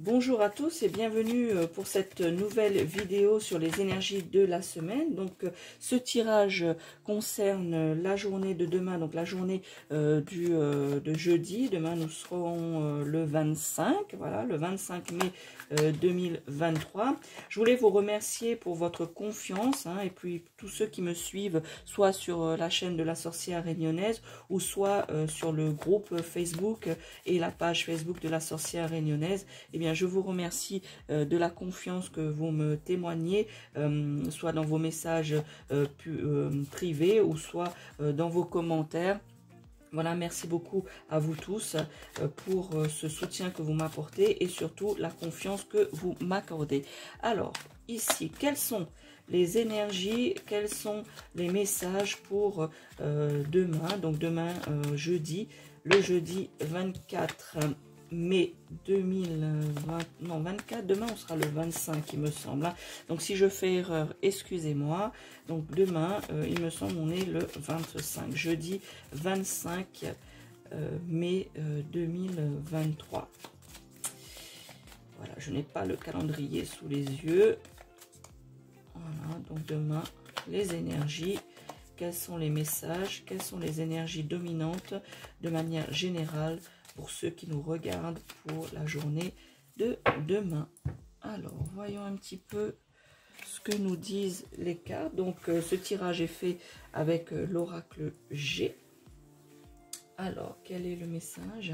Bonjour à tous et bienvenue pour cette nouvelle vidéo sur les énergies de la semaine. Donc ce tirage concerne la journée de demain, donc la journée de jeudi. Demain nous serons le 25, voilà, le 25 mai 2023. Je voulais vous remercier pour votre confiance et puis tous ceux qui me suivent soit sur la chaîne de la sorcière réunionnaise ou soit sur le groupe Facebook et la page Facebook de la sorcière réunionnaise. Eh bien, je vous remercie de la confiance que vous me témoignez, soit dans vos messages privés ou soit dans vos commentaires. Voilà, merci beaucoup à vous tous pour ce soutien que vous m'apportez et surtout la confiance que vous m'accordez. Alors, ici, quelles sont les énergies, quels sont les messages pour demain, donc demain jeudi, le jeudi 24 mai 2020, non 24, demain on sera le 25 il me semble, donc si je fais erreur, excusez-moi. Donc demain, il me semble on est le 25, jeudi 25 mai 2023. Voilà, je n'ai pas le calendrier sous les yeux. Voilà, donc demain, les énergies, quels sont les messages, quelles sont les énergies dominantes de manière générale pour ceux qui nous regardent pour la journée de demain. Alors, voyons un petit peu ce que nous disent les cartes. Donc, ce tirage est fait avec l'oracle G. Alors, quel est le message ?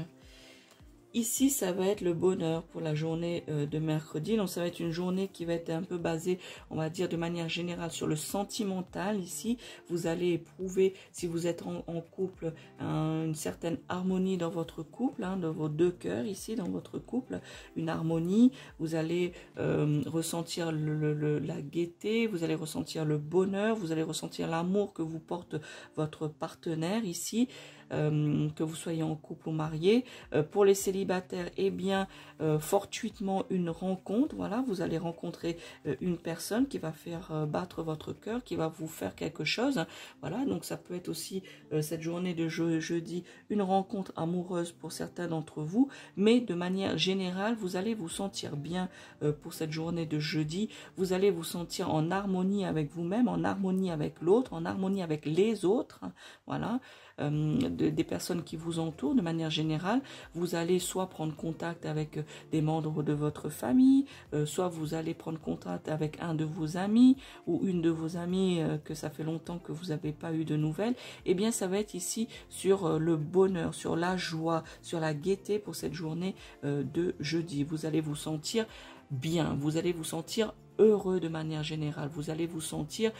Ici, ça va être le bonheur pour la journée de mercredi. Donc, ça va être une journée qui va être un peu basée, on va dire, de manière générale sur le sentimental. Ici, vous allez éprouver, si vous êtes en couple, une certaine harmonie dans votre couple, dans vos deux cœurs ici, dans votre couple, une harmonie. Vous allez ressentir la gaieté, vous allez ressentir le bonheur, vous allez ressentir l'amour que vous porte votre partenaire ici. Que vous soyez en couple ou marié. Pour les célibataires, eh bien, fortuitement une rencontre. Voilà, vous allez rencontrer une personne qui va faire battre votre cœur, qui va vous faire quelque chose. Voilà, donc ça peut être aussi cette journée de jeudi, une rencontre amoureuse pour certains d'entre vous. Mais de manière générale, vous allez vous sentir bien pour cette journée de jeudi. Vous allez vous sentir en harmonie avec vous-même, en harmonie avec l'autre, en harmonie avec les autres. Voilà. Des personnes qui vous entourent de manière générale. Vous allez soit prendre contact avec des membres de votre famille, soit vous allez prendre contact avec un de vos amis ou une de vos amies que ça fait longtemps que vous n'avez pas eu de nouvelles. Eh bien, ça va être ici sur le bonheur, sur la joie, sur la gaieté pour cette journée de jeudi. Vous allez vous sentir bien, vous allez vous sentir heureux de manière générale, vous allez vous sentir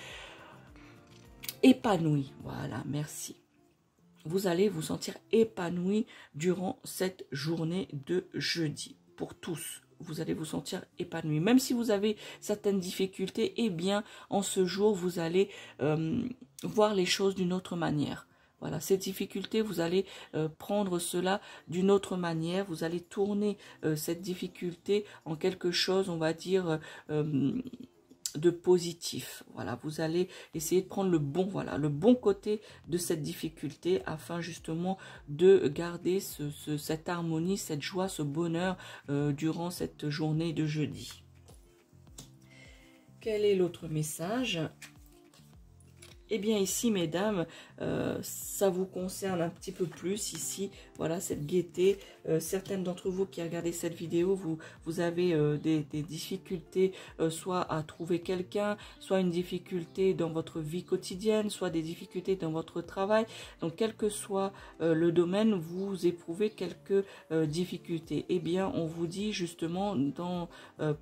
épanoui. Voilà, merci. Vous allez vous sentir épanoui durant cette journée de jeudi. Pour tous, vous allez vous sentir épanoui. Même si vous avez certaines difficultés, eh bien, en ce jour, vous allez voir les choses d'une autre manière. Voilà, ces difficultés, vous allez prendre cela d'une autre manière. Vous allez tourner cette difficulté en quelque chose, on va dire, de positif. Voilà, vous allez essayer de prendre le bon côté de cette difficulté afin justement de garder cette harmonie, cette joie, ce bonheur durant cette journée de jeudi. Quel est l'autre message ? Eh bien ici, mesdames, ça vous concerne un petit peu plus ici, voilà, cette gaieté. Certaines d'entre vous qui regardez cette vidéo, vous avez des difficultés, soit à trouver quelqu'un, soit une difficulté dans votre vie quotidienne, soit des difficultés dans votre travail. Donc, quel que soit le domaine, vous éprouvez quelques difficultés. Eh bien, on vous dit justement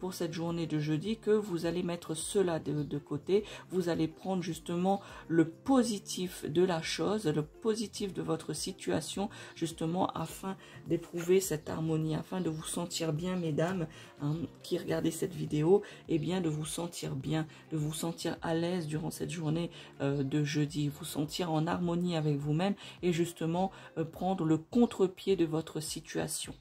pour cette journée de jeudi que vous allez mettre cela de côté. Vous allez prendre justement le positif de la chose, le positif de votre situation, justement afin d'éprouver cette harmonie, afin de vous sentir bien, mesdames, qui regardez cette vidéo, et bien de vous sentir bien, de vous sentir à l'aise durant cette journée de jeudi, vous sentir en harmonie avec vous-même et justement prendre le contre-pied de votre situation.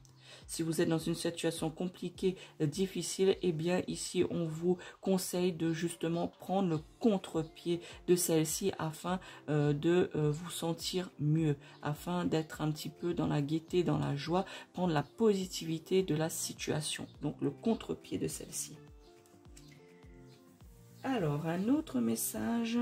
Si vous êtes dans une situation compliquée, difficile, eh bien ici on vous conseille de justement prendre le contre-pied de celle-ci afin de vous sentir mieux, afin d'être un petit peu dans la gaieté, dans la joie, prendre la positivité de la situation. Donc le contre-pied de celle-ci. Alors, un autre message.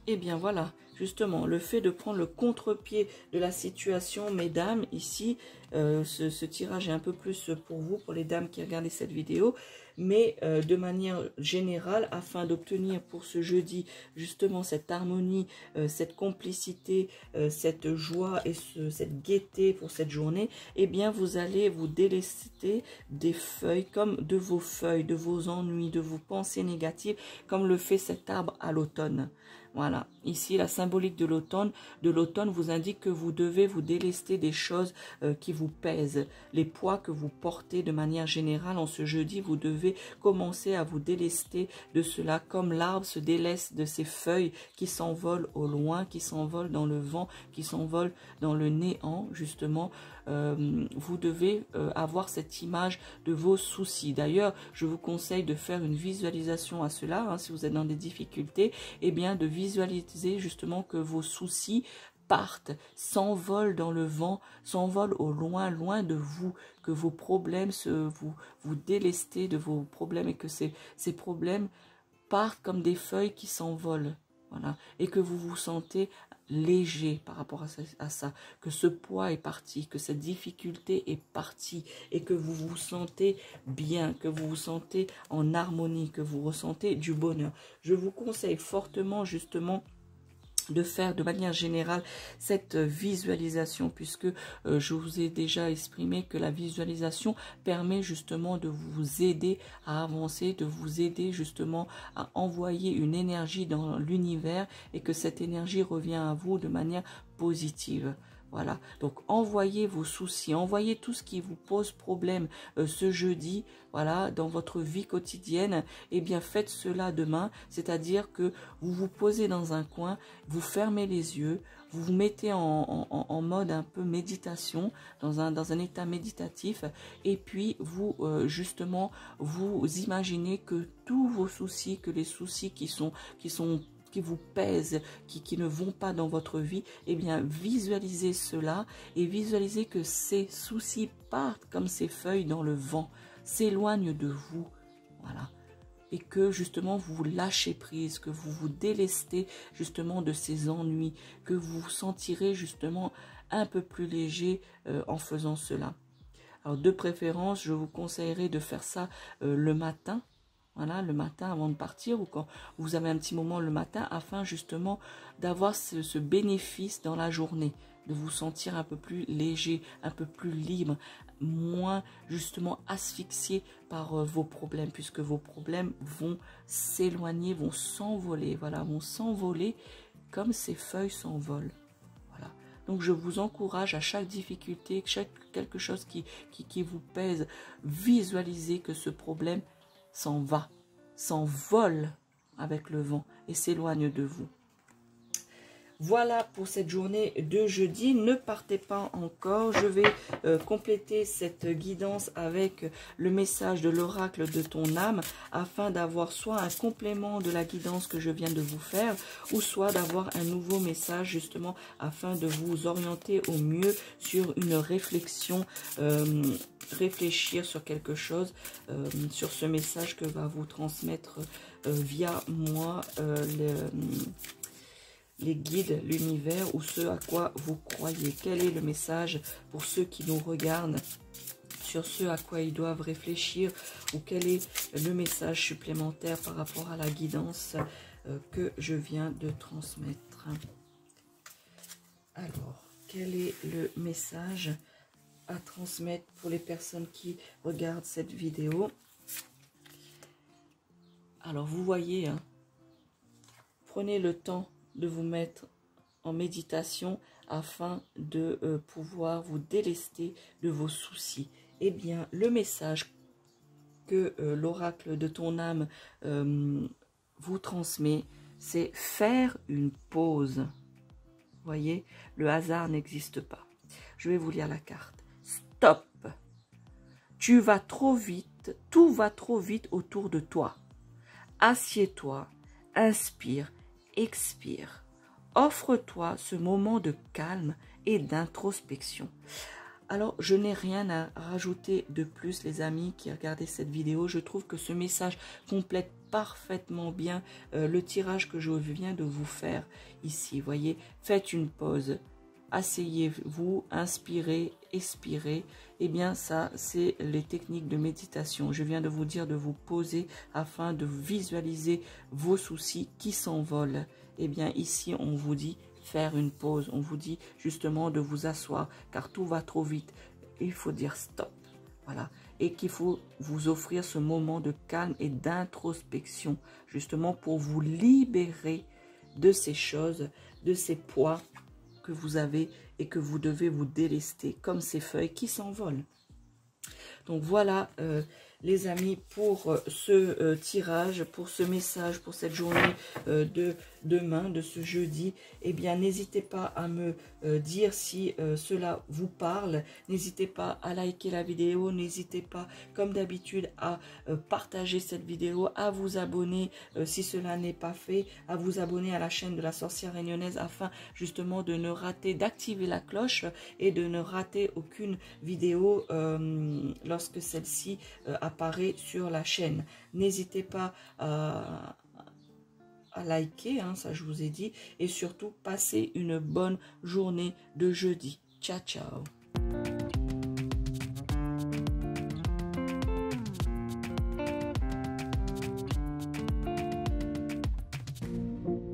Eh bien voilà, justement, le fait de prendre le contre-pied de la situation, mesdames, ici, ce tirage est un peu plus pour vous, pour les dames qui regardent cette vidéo, mais de manière générale, afin d'obtenir pour ce jeudi, justement, cette harmonie, cette complicité, cette joie et cette gaieté pour cette journée, eh bien, vous allez vous délester des feuilles, comme de vos ennuis, de vos pensées négatives, comme le fait cet arbre à l'automne. Voilà, ici la symbolique de l'automne vous indique que vous devez vous délester des choses qui vous pèsent, les poids que vous portez de manière générale en ce jeudi, vous devez commencer à vous délester de cela, comme l'arbre se délaisse de ses feuilles qui s'envolent au loin, qui s'envolent dans le vent, qui s'envolent dans le néant, justement. Vous devez avoir cette image de vos soucis. D'ailleurs, je vous conseille de faire une visualisation à cela, hein, si vous êtes dans des difficultés, et bien de visualiser justement que vos soucis partent, s'envolent dans le vent, s'envolent au loin, loin de vous, que vos problèmes, vous délestez de vos problèmes et que ces problèmes partent comme des feuilles qui s'envolent. Voilà, et que vous vous sentez léger par rapport à ça, que ce poids est parti, que cette difficulté est partie et que vous vous sentez bien, que vous vous sentez en harmonie, que vous ressentez du bonheur. Je vous conseille fortement justement de faire de manière générale cette visualisation, puisque je vous ai déjà exprimé que la visualisation permet justement de vous aider à avancer, de vous aider justement à envoyer une énergie dans l'univers et que cette énergie revient à vous de manière positive. Voilà, donc envoyez vos soucis, envoyez tout ce qui vous pose problème ce jeudi, voilà, dans votre vie quotidienne, et bien faites cela demain, c'est-à-dire que vous vous posez dans un coin, vous fermez les yeux, vous vous mettez en mode un peu méditation, dans un état méditatif, et puis vous, justement, vous imaginez que tous vos soucis, que les soucis qui vous pèsent, qui ne vont pas dans votre vie, eh bien visualisez cela et visualisez que ces soucis partent comme ces feuilles dans le vent, s'éloignent de vous, voilà, et que justement vous lâchez prise, que vous vous délestez justement de ces ennuis, que vous vous sentirez justement un peu plus léger en faisant cela. Alors de préférence, je vous conseillerais de faire ça le matin. Voilà, le matin avant de partir ou quand vous avez un petit moment le matin afin justement d'avoir ce bénéfice dans la journée, de vous sentir un peu plus léger, un peu plus libre, moins justement asphyxié par vos problèmes, puisque vos problèmes vont s'éloigner, vont s'envoler, voilà, vont s'envoler comme ces feuilles s'envolent. Voilà. Donc je vous encourage à chaque difficulté, quelque chose qui vous pèse, visualisez que ce problème s'en va, s'envole avec le vent et s'éloigne de vous. Voilà pour cette journée de jeudi. Ne partez pas encore. Je vais compléter cette guidance avec le message de l'oracle de ton âme afin d'avoir soit un complément de la guidance que je viens de vous faire ou soit d'avoir un nouveau message justement afin de vous orienter au mieux sur une réflexion, réfléchir sur quelque chose, sur ce message que va vous transmettre via moi les guides, l'univers ou ce à quoi vous croyez. Quel est le message pour ceux qui nous regardent sur ce à quoi ils doivent réfléchir ou quel est le message supplémentaire par rapport à la guidance que je viens de transmettre. Alors, quel est le message à transmettre pour les personnes qui regardent cette vidéo? Alors, vous voyez, hein, prenez le temps de vous mettre en méditation afin de pouvoir vous délester de vos soucis. Eh bien, le message que l'oracle de ton âme vous transmet, c'est faire une pause. Vous voyez, le hasard n'existe pas. Je vais vous lire la carte. Stop. Tu vas trop vite, tout va trop vite autour de toi. Assieds-toi, inspire, expire. Offre-toi ce moment de calme et d'introspection. Alors, je n'ai rien à rajouter de plus, les amis qui regardaient cette vidéo. Je trouve que ce message complète parfaitement bien le tirage que je viens de vous faire ici. Voyez, faites une pause, asseyez-vous, inspirez, expirez. Eh bien, ça, c'est les techniques de méditation. Je viens de vous dire de vous poser afin de visualiser vos soucis qui s'envolent. Eh bien, ici, on vous dit faire une pause. On vous dit justement de vous asseoir car tout va trop vite. Il faut dire stop. Voilà. Et qu'il faut vous offrir ce moment de calme et d'introspection justement pour vous libérer de ces choses, de ces poids que vous avez et que vous devez vous délester comme ces feuilles qui s'envolent. Donc voilà les amis pour ce tirage, pour ce message, pour cette journée de demain, de ce jeudi. Eh bien n'hésitez pas à me dire si cela vous parle. N'hésitez pas à liker la vidéo, n'hésitez pas comme d'habitude à partager cette vidéo, à vous abonner si cela n'est pas fait, à vous abonner à la chaîne de la sorcière réunionnaise afin justement de ne rater, d'activer la cloche et de ne rater aucune vidéo lorsque celle-ci apparaît sur la chaîne. N'hésitez pas à liker, hein, ça je vous ai dit, et surtout passez une bonne journée de jeudi. Ciao, ciao.